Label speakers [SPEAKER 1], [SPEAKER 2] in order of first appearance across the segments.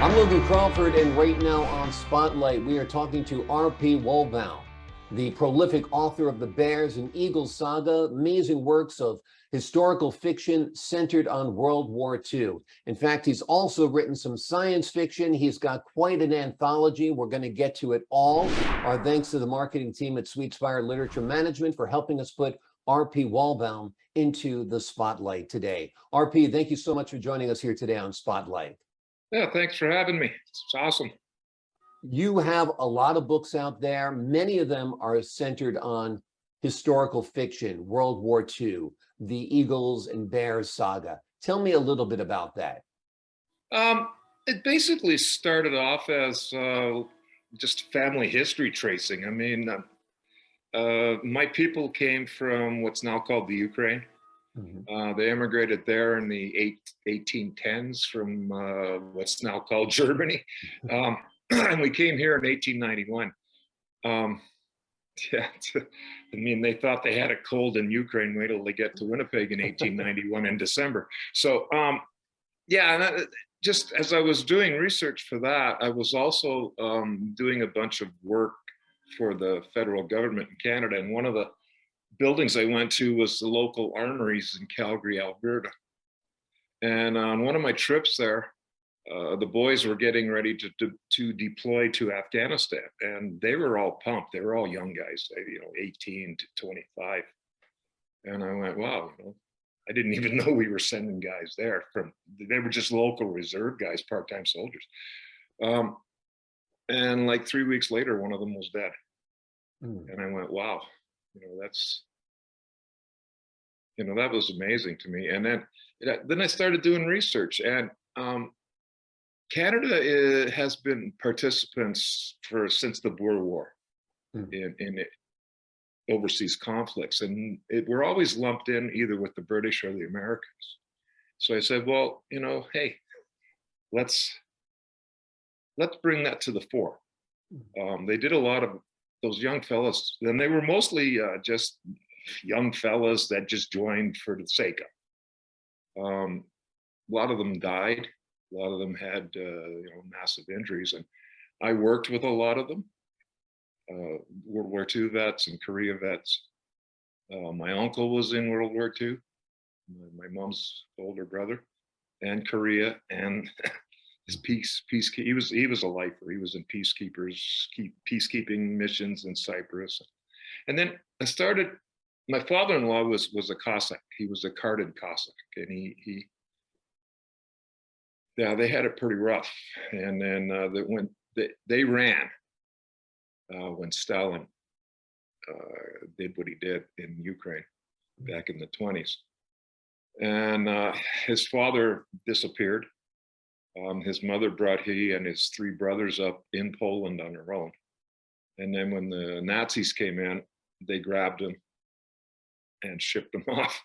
[SPEAKER 1] I'm Logan Crawford, and right now on Spotlight, we are talking to RP Wollbaum, the prolific author of the Bears and Eagles saga, amazing works of historical fiction centered on World War II. In fact, he's also written some science fiction. He's got quite an anthology. We're going to get to it all. Our thanks to the marketing team at Sweetspire Literature Management for helping us put RP Wollbaum into the spotlight today. RP, thank you so much for joining us here today on Spotlight.
[SPEAKER 2] Yeah, thanks for having me. It's awesome.
[SPEAKER 1] You have a lot of books out there. Many of them are centered on historical fiction, World War II, the Eagles and Bears saga. Tell me a little bit about that.
[SPEAKER 2] It basically started off as just family history tracing. I mean, my people came from what's now called the Ukraine. They immigrated there in the 1810s from what's now called Germany. And we came here in 1891. Yeah, I mean, they thought they had a cold in Ukraine. Wait till they get to Winnipeg in 1891 in December. So, yeah, and just as I was doing research for that, I was also doing a bunch of work for the federal government in Canada. And one of the buildings I went to was the local armories in Calgary, Alberta. And on one of my trips there, the boys were getting ready to deploy to Afghanistan, and they were all pumped. They were all young guys, 18 to 25. And I went, wow, I didn't even know we were sending guys there. They were just local reserve guys, part-time soldiers. And like 3 weeks later, one of them was dead. And I went, wow, that was amazing to me. And then I started doing research, and Canada has been participants since the Boer War in overseas conflicts, and we're always lumped in either with the British or the Americans. So I said, well, hey, let's bring that to the fore. They did a lot of those young fellas, and they were mostly just young fellas that just joined for the sake of. A lot of them died. A lot of them had massive injuries, and I worked with a lot of them. World War II vets and Korea vets. My uncle was in World War II, my mom's older brother, and Korea, and his he was a lifer. He was in peacekeeping missions in Cyprus. And then I started. My father-in-law was a Cossack. He was a carded Cossack, and they had it pretty rough. And then when they ran when Stalin did what he did in Ukraine back in the 20s. And his father disappeared. His mother brought he and his three brothers up in Poland on their own. And then when the Nazis came in, they grabbed him and shipped him off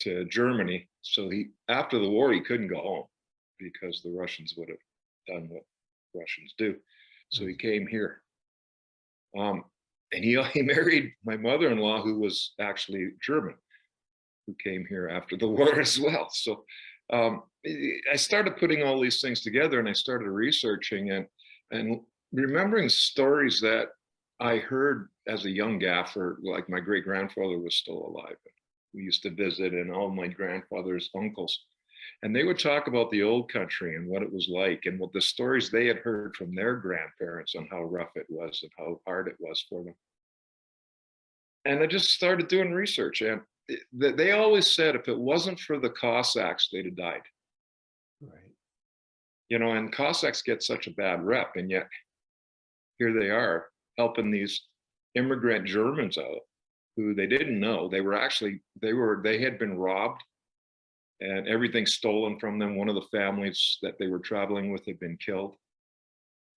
[SPEAKER 2] to Germany. So after the war, he couldn't go home because the Russians would have done what Russians do. So he came here. And he married my mother-in-law, who was actually German, who came here after the war as well. So I started putting all these things together, and I started researching and remembering stories that I heard as a young gaffer. Like my great-grandfather was still alive. We used to visit, and all my grandfather's uncles. And they would talk about the old country and what it was like, and what the stories they had heard from their grandparents on how rough it was and how hard it was for them. And I just started doing research, and they always said if it wasn't for the Cossacks, they'd have died.
[SPEAKER 1] Right.
[SPEAKER 2] And Cossacks get such a bad rep, and yet here they are helping these immigrant Germans out who they didn't know. They had been robbed and everything stolen from them. One of the families that they were traveling with had been killed.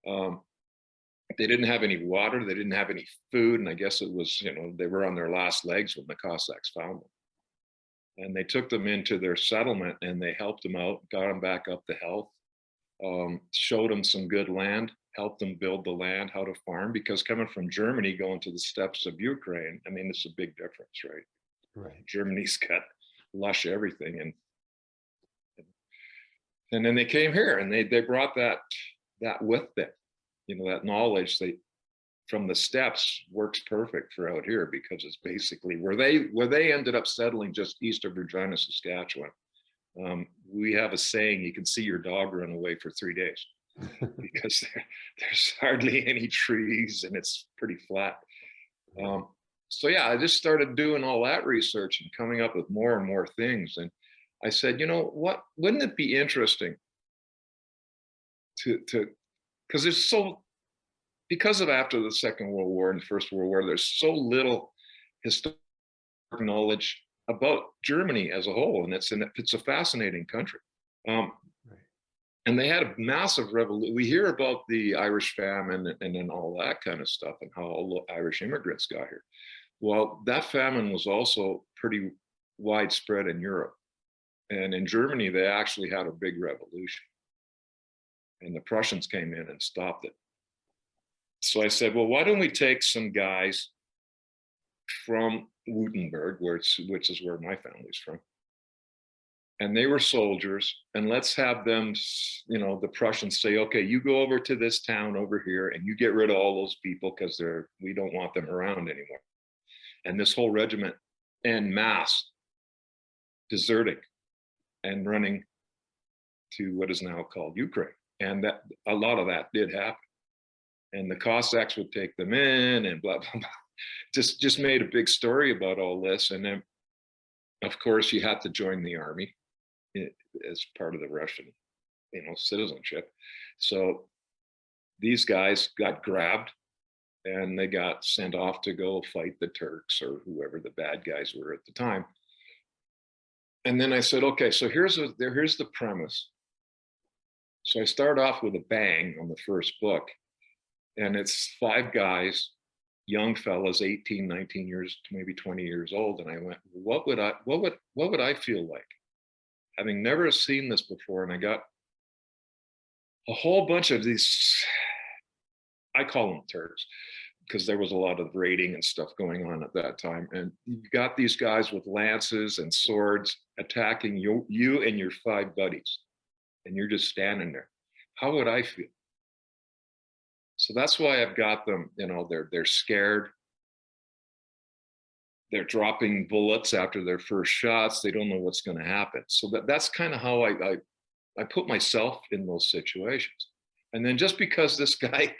[SPEAKER 2] They didn't have any water. They didn't have any food. And I guess it was, they were on their last legs when the Cossacks found them. And they took them into their settlement, and they helped them out, got them back up to health, showed them some good land, helped them build the land, how to farm, because coming from Germany, going to the steppes of Ukraine, I mean, it's a big difference, right?
[SPEAKER 1] Right.
[SPEAKER 2] Germany's got lush everything. And then they came here, and they brought that that with them. You know, that knowledge from the steppes works perfect for out here, because it's basically where they ended up settling just east of Regina, Saskatchewan. We have a saying, you can see your dog run away for 3 days because there's hardly any trees and it's pretty flat. So yeah, I just started doing all that research and coming up with more and more things. And I said, you know what, wouldn't it be interesting to because there's so, because of after the Second World War and the First World War, there's so little historic knowledge about Germany as a whole, and it's a fascinating country. And they had a massive revolution. We hear about the Irish famine and then all that kind of stuff, and how all the Irish immigrants got here. Well, that famine was also pretty widespread in Europe, and in Germany they actually had a big revolution, and the Prussians came in and stopped it. So I said, well, why don't we take some guys from Württemberg, which is where my family's from, and they were soldiers, and let's have them, you know, the Prussians say, okay, you go over to this town over here and you get rid of all those people because we don't want them around anymore. And this whole regiment en masse deserting and running to what is now called Ukraine. And that a lot of that did happen. And the Cossacks would take them in and blah, blah, blah. Just made a big story about all this. And then, of course, you had to join the army as part of the Russian, you know, citizenship. So these guys got grabbed and they got sent off to go fight the Turks or whoever the bad guys were at the time. And then I said, okay, so here's the premise. So I start off with a bang on the first book, and it's 5 guys, young fellas, 18, 19 years, maybe 20 years old. And I went, what would I feel like, having never seen this before? And I got a whole bunch of these, I call them Turks, because there was a lot of raiding and stuff going on at that time. And you got these guys with lances and swords attacking you and your 5 buddies. And you're just standing there. How would I feel? So that's why I've got them, you know, they're scared. They're dropping bullets after their first shots. They don't know what's going to happen. So that's kind of how I put myself in those situations. And then just because this guy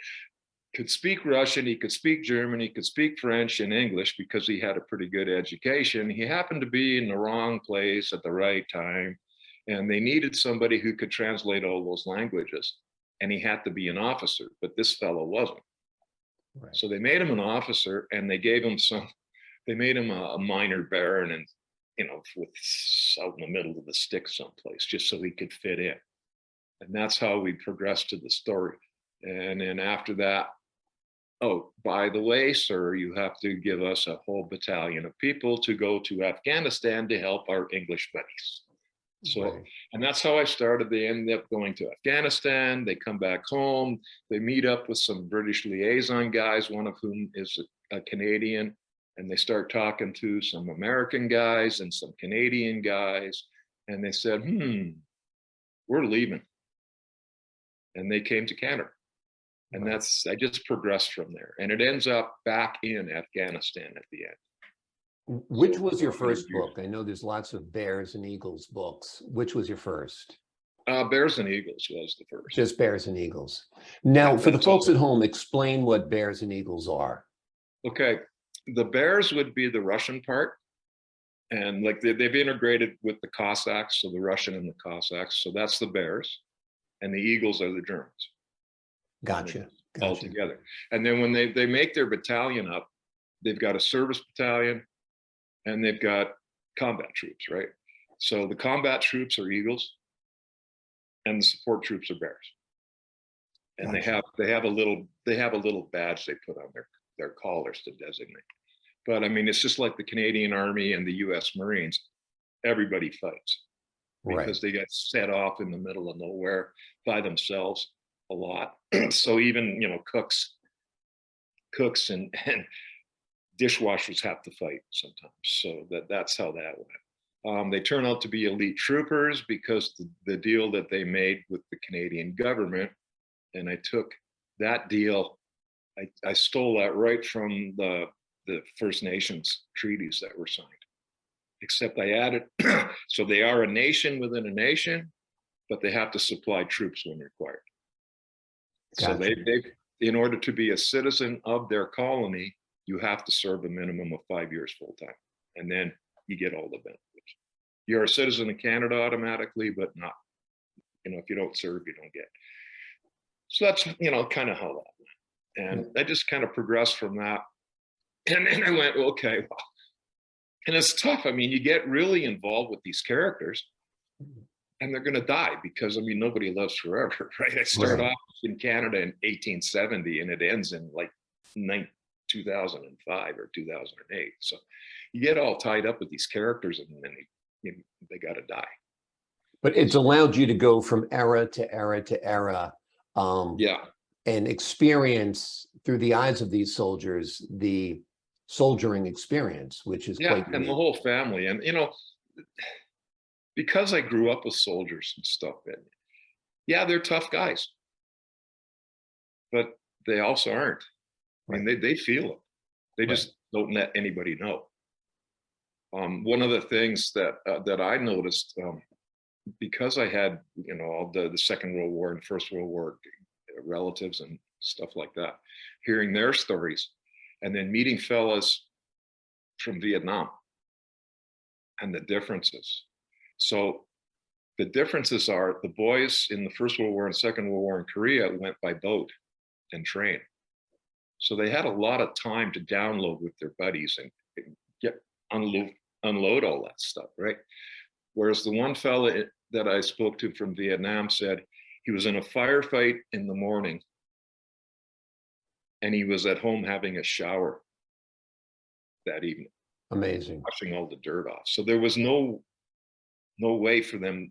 [SPEAKER 2] could speak Russian, he could speak German, he could speak French and English because he had a pretty good education, he happened to be in the wrong place at the right time. And they needed somebody who could translate all those languages. And he had to be an officer, but this fellow wasn't. Right. So they made him an officer, and they gave him they made him a minor baron, and, you know, with out in the middle of the sticks someplace, just so he could fit in. And that's how we progressed to the story. And then after that, oh, by the way, sir, you have to give us a whole battalion of people to go to Afghanistan to help our English buddies. So, right. And that's how I started. They ended up going to Afghanistan. They come back home. They meet up with some British liaison guys, one of whom is a Canadian. And they start talking to some American guys and some Canadian guys. And they said, we're leaving. And they came to Canada. And right. I just progressed from there. And it ends up back in Afghanistan at the end.
[SPEAKER 1] Which was your first book? I know there's lots of Bears and Eagles books. Which was your first?
[SPEAKER 2] Bears and Eagles was the first.
[SPEAKER 1] Just Bears and Eagles. Now, for the folks at home, explain what Bears and Eagles are.
[SPEAKER 2] Okay. The Bears would be the Russian part. And like they've integrated with the Cossacks, so the Russian and the Cossacks. So that's the Bears. And the Eagles are the Germans.
[SPEAKER 1] Gotcha.
[SPEAKER 2] All together. And then when they make their battalion up, they've got a service battalion, and they've got combat troops, right? So the combat troops are Eagles, and the support troops are Bears. And gotcha. they have a little badge they put on their collars to designate. But I mean, it's just like the Canadian Army and the U.S. Marines. Everybody fights because they get set off in the middle of nowhere by themselves a lot. So even, you know, cooks and dishwashers have to fight sometimes. So that's how that went. They turn out to be elite troopers because the deal that they made with the Canadian government and I took that deal. I stole that right from the First Nations treaties that were signed, except I added, so they are a nation within a nation, but they have to supply troops when required. So
[SPEAKER 1] Gotcha.
[SPEAKER 2] they, in order to be a citizen of their colony, you have to serve a minimum of 5 years full time, and then you get all the benefits. You're a citizen of Canada automatically, but not, if you don't serve, you don't get. So that's, kind of how that went. And I just kind of progressed from that. And then I went, okay, well, and it's tough. I mean, you get really involved with these characters and they're going to die because, nobody lives forever, right? I start off in Canada in 1870 and it ends in like 2005 or 2008. So you get all tied up with these characters and then they got to die.
[SPEAKER 1] But it's allowed you to go from era to era to era.
[SPEAKER 2] Yeah.
[SPEAKER 1] And experience through the eyes of these soldiers, the soldiering experience, which is quite unique.
[SPEAKER 2] And the whole family. And, because I grew up with soldiers and stuff, and they're tough guys, but they also aren't. I mean, they feel it. They just don't let anybody know. One of the things that I noticed, because I had, all the Second World War and First World War relatives and stuff like that, hearing their stories, and then meeting fellas from Vietnam and the differences. So the differences are the boys in the First World War and Second World War in Korea went by boat and train. So they had a lot of time to download with their buddies and unload all that stuff, right? Whereas the one fella that I spoke to from Vietnam said he was in a firefight in the morning and he was at home having a shower that evening.
[SPEAKER 1] Amazing.
[SPEAKER 2] Washing all the dirt off. So there was no way for them,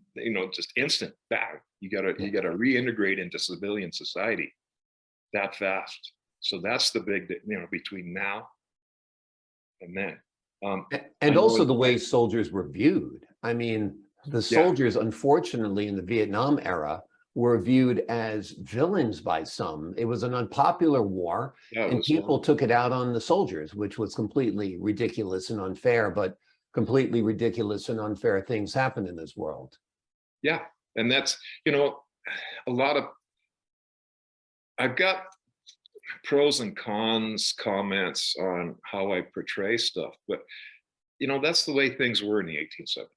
[SPEAKER 2] just instant back. You gotta reintegrate into civilian society that fast. So that's the big, between now and then.
[SPEAKER 1] And also the way soldiers were viewed. I mean, the soldiers, unfortunately, in the Vietnam era, were viewed as villains by some. It was an unpopular war, and people took it out on the soldiers, which was completely ridiculous and unfair, but completely ridiculous and unfair things happen in this world.
[SPEAKER 2] Yeah, and that's, a lot of, I've got pros and cons comments on how I portray stuff, but, that's the way things were in the 1870s.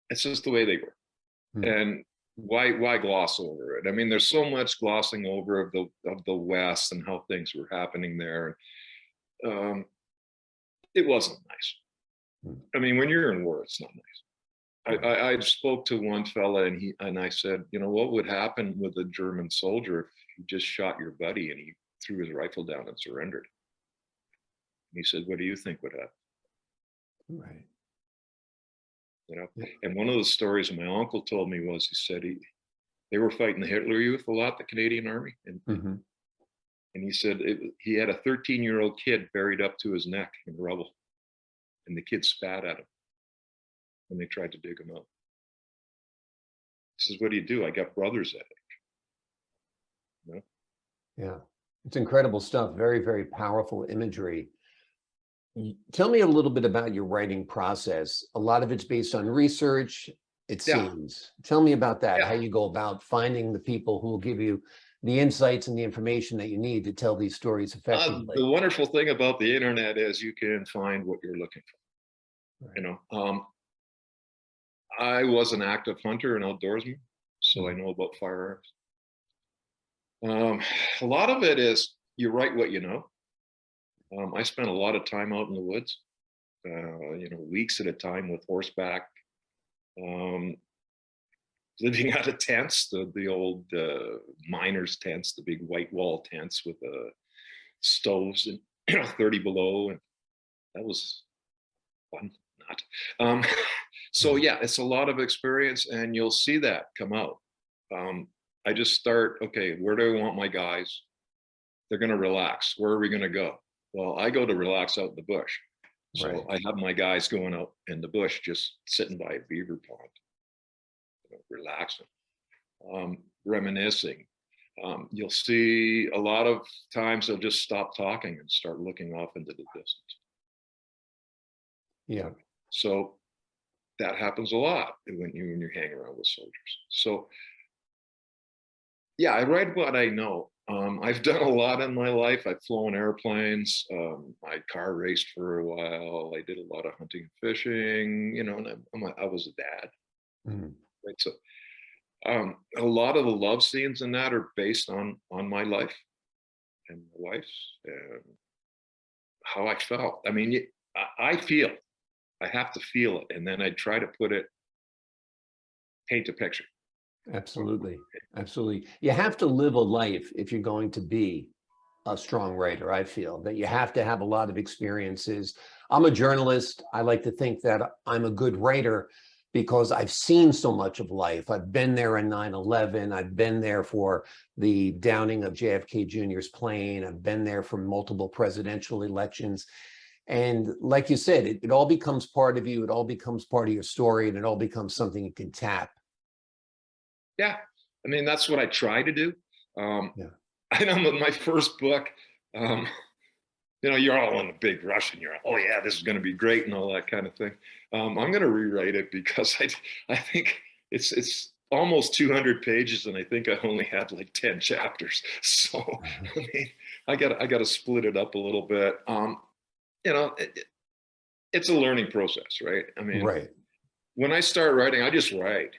[SPEAKER 2] It's just the way they were. And why gloss over it? I mean, there's so much glossing over of the West and how things were happening there. It wasn't nice. I mean, when you're in war, it's not nice. I spoke to one fella and I said, what would happen with a German soldier if you just shot your buddy and he threw his rifle down and surrendered? And he said, what do you think would happen?
[SPEAKER 1] Right.
[SPEAKER 2] And one of the stories my uncle told me was, he said they were fighting the Hitler Youth a lot, the Canadian Army. And he said he had a 13-year-old kid buried up to his neck in rubble. And the kid spat at him when they tried to dig him up. He says, what do you do? I got brothers that age.
[SPEAKER 1] Yeah, it's incredible stuff. Very, very powerful imagery. Tell me a little bit about your writing process. A lot of it's based on research, it seems. Tell me about that, how you go about finding the people who will give you the insights and the information that you need to tell these stories effectively.
[SPEAKER 2] The wonderful thing about the internet is you can find what you're looking for. I was an active hunter and outdoorsman, so I know about firearms. A lot of it is you write what you know. I spent a lot of time out in the woods, weeks at a time with horseback, living out of tents, the old miners' tents, the big white wall tents with stoves and 30 below, and that was fun. Not. So yeah, it's a lot of experience, and you'll see that come out. I just start, okay, where do I want my guys? They're going to relax. Where are we going to go? Well, I go to relax out in the bush. So I have my guys going out in the bush, just sitting by a beaver pond, relaxing. reminiscing. You'll see a lot of times they'll just stop talking and start looking off into the distance.
[SPEAKER 1] Yeah.
[SPEAKER 2] So that happens a lot when you hang around with soldiers. So yeah, I write what I know. I've done a lot in my life. I've flown airplanes. I car raced for a while. I did a lot of hunting and fishing, you know, and I was a dad.
[SPEAKER 1] Mhm.
[SPEAKER 2] Right. So a lot of the love scenes in that are based on my life and my wife's and how I felt. I mean, I feel, I have to feel it, and then I try to paint a picture.
[SPEAKER 1] Absolutely. Absolutely. You have to live a life if you're going to be a strong writer. I feel that you have to have a lot of experiences. I'm a journalist. I like to think that I'm a good writer because I've seen so much of life. I've been there in 9/11. I've been there for the downing of JFK Jr.'s plane. I've been there for multiple presidential elections. And like you said, it all becomes part of you. It all becomes part of your story, and it all becomes something you can tap.
[SPEAKER 2] Yeah, I mean that's what I try to do.
[SPEAKER 1] Yeah.
[SPEAKER 2] I know with my first book, um, you know, you're all in a big rush and you're, oh yeah, this is going to be great and all that kind of thing. I'm going to rewrite it because I think it's almost 200 pages and I think I only had like 10 chapters. So I mean, I got to split it up a little bit. You know, it's a learning process, right? I mean,
[SPEAKER 1] Right.
[SPEAKER 2] when I start writing, I just write.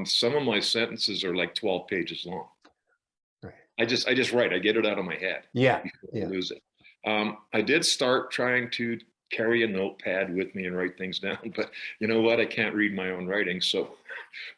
[SPEAKER 2] Some of my sentences are like 12 pages long.
[SPEAKER 1] Right.
[SPEAKER 2] I just write. I get it out of my head
[SPEAKER 1] Yeah.
[SPEAKER 2] before
[SPEAKER 1] Yeah.
[SPEAKER 2] I lose it. I did start trying to carry a notepad with me and write things down, but you know what? I can't read my own writing, so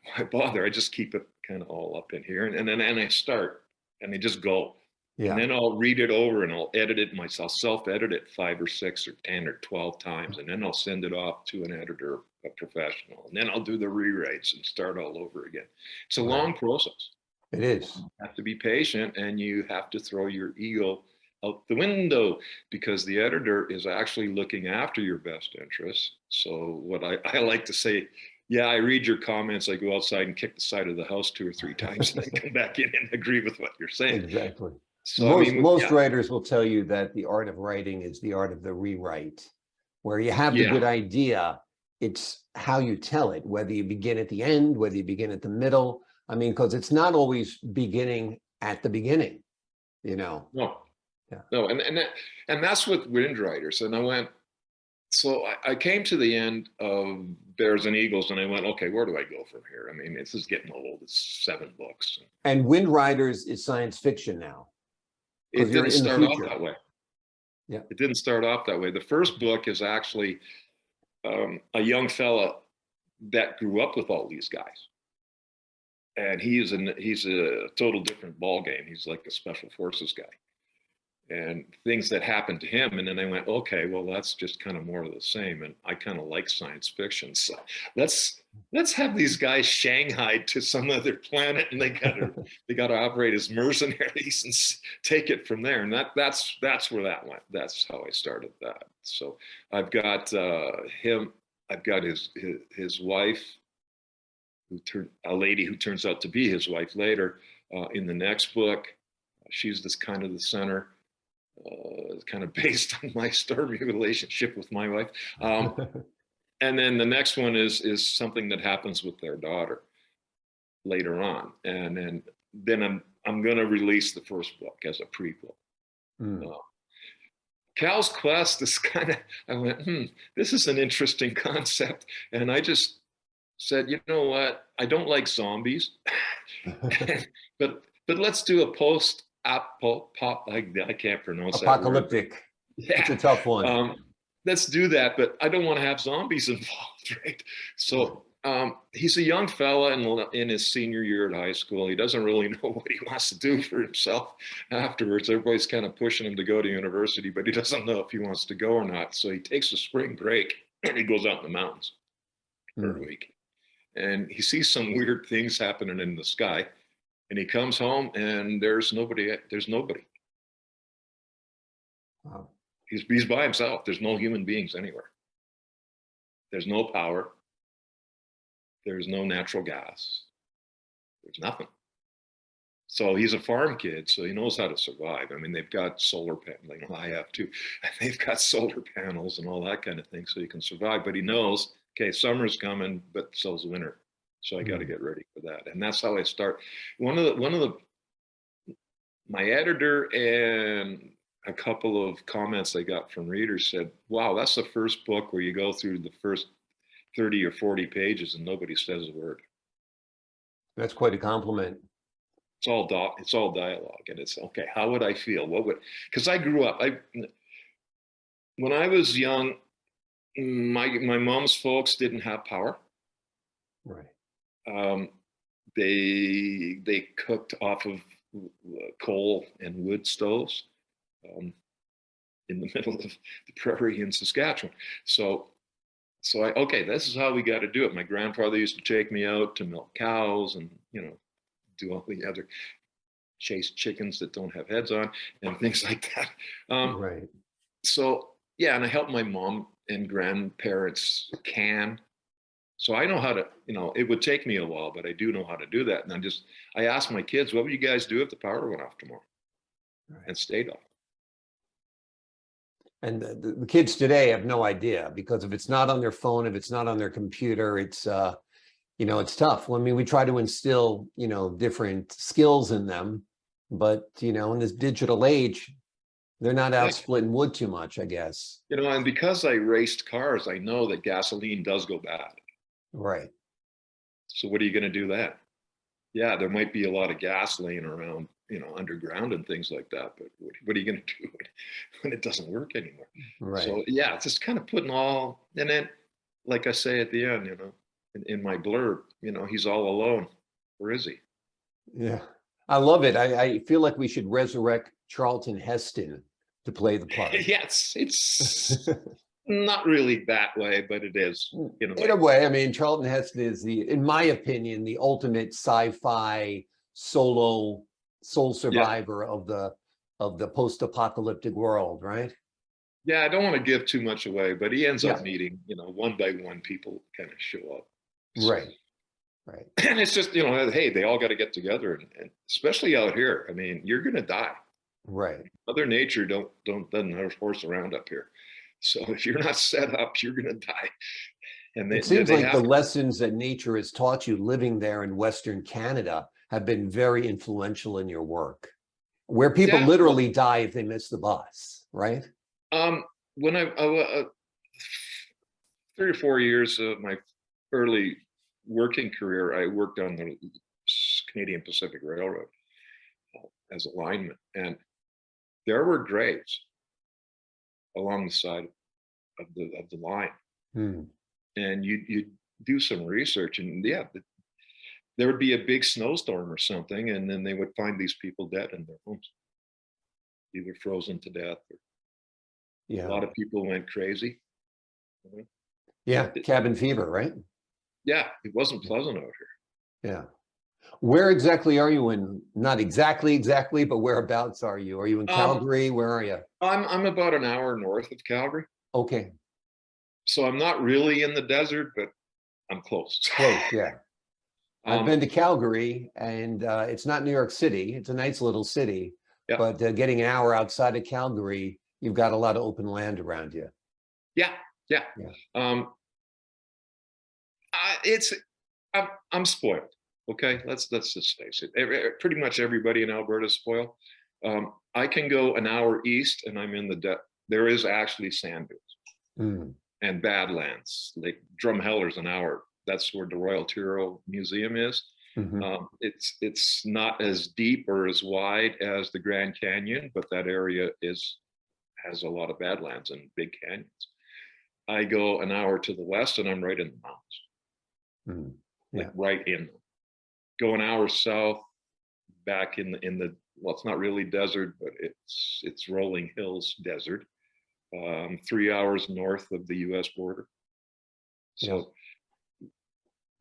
[SPEAKER 2] why bother? I just keep it kind of all up in here, and then I start, and I just go, and
[SPEAKER 1] Yeah.
[SPEAKER 2] then I'll read it over and I'll edit it myself, self-edit it 5 or 6 or 10 or 12 times, and then I'll send it off to an editor, a professional, and then I'll do the rewrites and start all over again. It's a
[SPEAKER 1] Right.
[SPEAKER 2] long process.
[SPEAKER 1] It is.
[SPEAKER 2] You have to be patient and you have to throw your ego out the window because the editor is actually looking after your best interests. So what I like to say, yeah, I read your comments. I go outside and kick the side of the house 2 or 3 times and then come back in and agree with what you're saying.
[SPEAKER 1] Exactly.
[SPEAKER 2] So I
[SPEAKER 1] Most
[SPEAKER 2] mean,
[SPEAKER 1] most
[SPEAKER 2] yeah,
[SPEAKER 1] writers will tell you that the art of writing is the art of the rewrite, where you have the
[SPEAKER 2] yeah,
[SPEAKER 1] good idea. It's how you tell it, whether you begin at the end, whether you begin at the middle. I mean, because it's not always beginning at the beginning, you know.
[SPEAKER 2] no,
[SPEAKER 1] Yeah.
[SPEAKER 2] no, and that's with wind writers. And I went, so I came to the end of Bears and Eagles, and I went, okay, where do I go from here? I mean, this is getting old. It's 7 books.
[SPEAKER 1] And Wind Riders is science fiction now because
[SPEAKER 2] It
[SPEAKER 1] you're
[SPEAKER 2] didn't
[SPEAKER 1] in the
[SPEAKER 2] start off
[SPEAKER 1] future.
[SPEAKER 2] that way.
[SPEAKER 1] Yeah.
[SPEAKER 2] It didn't start off that way. The first book is actually a young fella that grew up with all these guys, and he's a total different ball game. He's like a special forces guy, and things that happened to him. And then I went, okay, well, that's just kind of more of the same. And I kind of like science fiction, so let's have these guys shanghaied to some other planet, and they got to operate as mercenaries and take it from there. And that's where that went. That's how I started that. So I've got him. I've got his wife, a lady who turns out to be his wife later in the next book. She's this kind of the center. Kind of based on my stormy relationship with my wife. And then the next one is something that happens with their daughter later on. And then I'm going to release the first book as a prequel. Cal's Quest is kind of, I went, this is an interesting concept. And I just said, you know what? I don't like zombies, but let's do a I can't pronounce that word.
[SPEAKER 1] Apocalyptic.
[SPEAKER 2] Yeah.
[SPEAKER 1] It's a tough one.
[SPEAKER 2] Let's do that, but I don't want to have zombies involved, right? So he's a young fella in his senior year at high school. He doesn't really know what he wants to do for himself afterwards. Everybody's kind of pushing him to go to university, but he doesn't know if he wants to go or not. So he takes a spring break and he goes out in the mountains for a week. And he sees some weird things happening in the sky. And he comes home and there's nobody.
[SPEAKER 1] Wow.
[SPEAKER 2] He's by himself. There's no human beings anywhere. There's no power. There's no natural gas. There's nothing. So he's a farm kid, so he knows how to survive. I mean, they've got solar panels, like I have too. They've got solar panels and all that kind of thing, so he can survive. But he knows, okay, summer's coming, but so's winter, so I got to get ready for that. And that's how I start. My editor and a couple of comments I got from readers said, "Wow, that's the first book where you go through the first 30 or 40 pages and nobody says a word."
[SPEAKER 1] That's quite a compliment.
[SPEAKER 2] It's all dialogue, and it's okay. How would I feel? What would? Because I grew up. When I was young, my mom's folks didn't have power.
[SPEAKER 1] Right.
[SPEAKER 2] They cooked off of coal and wood stoves in the middle of the prairie in Saskatchewan. So okay, this is how we got to do it. My grandfather used to take me out to milk cows and do all the other chase chickens that don't have heads on and things like that.
[SPEAKER 1] Right.
[SPEAKER 2] So yeah, and I helped my mom and grandparents can. So I know how to, it would take me a while, but I do know how to do that. And I asked my kids, what would you guys do if the power went off tomorrow? Right. And stayed off.
[SPEAKER 1] And the kids today have no idea, because if it's not on their phone, if it's not on their computer, it's it's tough. Well, I mean, we try to instill, different skills in them, but, in this digital age, they're not out splitting wood too much, I guess.
[SPEAKER 2] And because I raced cars, I know that gasoline does go bad.
[SPEAKER 1] Right.
[SPEAKER 2] So what are you going to do then? Yeah, there might be a lot of gas laying around, underground and things like that, but what are you going to do when it doesn't work anymore?
[SPEAKER 1] Right.
[SPEAKER 2] So yeah, it's just kind of putting all, and then, like I say at the end, in my blurb, he's all alone. Where is he?
[SPEAKER 1] Yeah, I love it. I feel like we should resurrect Charlton Heston to play the part.
[SPEAKER 2] Yes, it's not really that way, but it is.
[SPEAKER 1] In a way, I mean, Charlton Heston is in my opinion, the ultimate sci-fi soul survivor of the post-apocalyptic world, right?
[SPEAKER 2] Yeah, I don't want to give too much away, but he ends up meeting, one by one, people kind of show up. So,
[SPEAKER 1] right.
[SPEAKER 2] And it's just, hey, they all got to get together, and especially out here. I mean, you're going to die.
[SPEAKER 1] Right.
[SPEAKER 2] Mother Nature doesn't horse around up here. So if you're not set up, you're going to die. And
[SPEAKER 1] it seems like the lessons that nature has taught you living there in Western Canada have been very influential in your work, where people literally die if they miss the bus, right?
[SPEAKER 2] When I 3 or 4 years of my early working career, I worked on the Canadian Pacific Railroad as a lineman, and there were graves along the side of the line. And you do some research, and there would be a big snowstorm or something, and then they would find these people dead in their homes, either frozen to death or a lot of people went crazy.
[SPEAKER 1] Yeah, cabin fever, right?
[SPEAKER 2] Yeah, it wasn't pleasant out here.
[SPEAKER 1] Yeah. Where exactly are you in? Not exactly, but whereabouts are you? Are you in Calgary? Where are you?
[SPEAKER 2] I'm about an hour north of Calgary.
[SPEAKER 1] Okay.
[SPEAKER 2] So I'm not really in the desert, but I'm close.
[SPEAKER 1] Close, yeah. I've been to Calgary, and it's not New York City. It's a nice little city, but getting an hour outside of Calgary, you've got a lot of open land around you.
[SPEAKER 2] Yeah. I'm spoiled. Okay, let's just face it. Pretty much everybody in Alberta is spoiled. I can go an hour east, and I'm in there is actually sand dunes and badlands. Like Drumheller's an hour. That's where the Royal Tyrrell Museum is. It's not as deep or as wide as the Grand Canyon, but that area has a lot of badlands and big canyons. I go an hour to the west, and I'm right in the mountains. Like right in them. Go an hour south, back in the well, it's not really desert, but it's rolling hills desert. 3 hours north of the U.S. border. So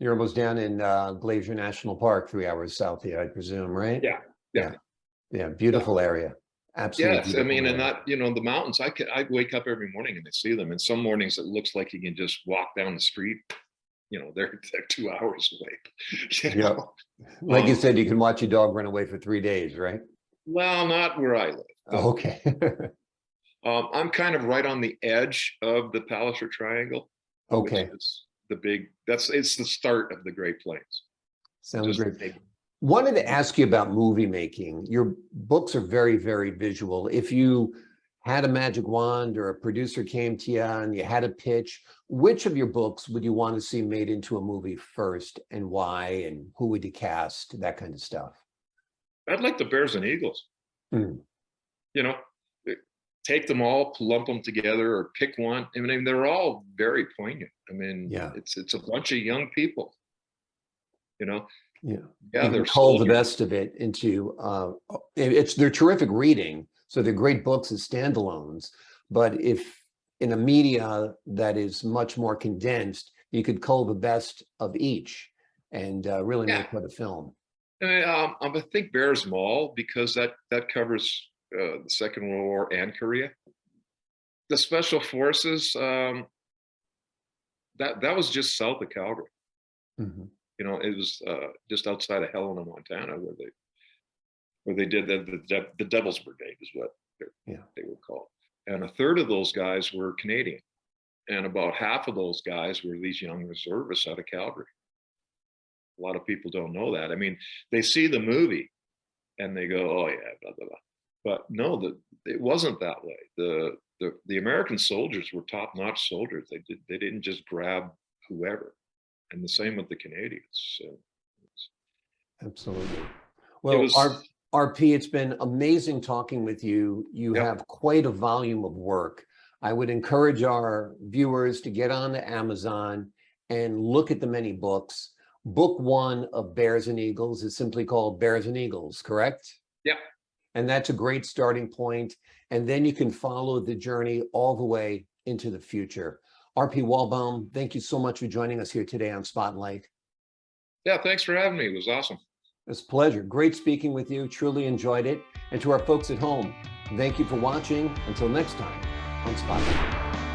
[SPEAKER 1] you're almost down in Glacier National Park, 3 hours south here, I presume, right? Yeah. Beautiful area. Absolutely.
[SPEAKER 2] Yes, I mean, and that, the mountains. I wake up every morning and I see them. And some mornings it looks like you can just walk down the street, they're 2 hours away.
[SPEAKER 1] Yeah. Like you said, you can watch your dog run away for 3 days, right?
[SPEAKER 2] Well, not where I live.
[SPEAKER 1] Oh, okay.
[SPEAKER 2] I'm kind of right on the edge of the Palliser Triangle.
[SPEAKER 1] Okay.
[SPEAKER 2] Which is it's the start of the Great Plains.
[SPEAKER 1] Sounds great. Wanted to ask you about movie making. Your books are very, very visual. If you had a magic wand or a producer came to you and you had a pitch, which of your books would you want to see made into a movie first, and why, and who would you cast, that kind of stuff?
[SPEAKER 2] I'd like the Bears and Eagles.
[SPEAKER 1] Mm.
[SPEAKER 2] Take them all, lump them together, or pick one. I mean, they're all very poignant. I mean,
[SPEAKER 1] Yeah.
[SPEAKER 2] It's a bunch of young people.
[SPEAKER 1] Yeah.
[SPEAKER 2] Yeah,
[SPEAKER 1] they're cull the best of it into they're terrific reading, so they're great books as standalones, but if in a media that is much more condensed, you could cull the best of each and really make quite a film.
[SPEAKER 2] I think Bears Mall, because that covers the Second World War and Korea. The Special Forces, that was just south of Calgary.
[SPEAKER 1] Mm-hmm.
[SPEAKER 2] It was just outside of Helena, Montana, where they did the Devil's Brigade is what they were called. And a third of those guys were Canadian, and about half of those guys were these young reservists out of Calgary. A lot of people don't know that. I mean, they see the movie and they go, "Oh yeah, blah blah blah," but no, it wasn't that way. The American soldiers were top-notch soldiers. They didn't just grab whoever. And the same with the Canadians. So
[SPEAKER 1] absolutely. Well, RP, it's been amazing talking with you. You have quite a volume of work. I would encourage our viewers to get on to Amazon and look at the many books. Book 1 of Bears and Eagles is simply called Bears and Eagles, correct?
[SPEAKER 2] Yeah.
[SPEAKER 1] And that's a great starting point. And then you can follow the journey all the way into the future. RP Wollbaum, thank you so much for joining us here today on Spotlight.
[SPEAKER 2] Yeah, thanks for having me. It was awesome.
[SPEAKER 1] It's a pleasure. Great speaking with you. Truly enjoyed it. And to our folks at home, thank you for watching. Until next time on Spotlight.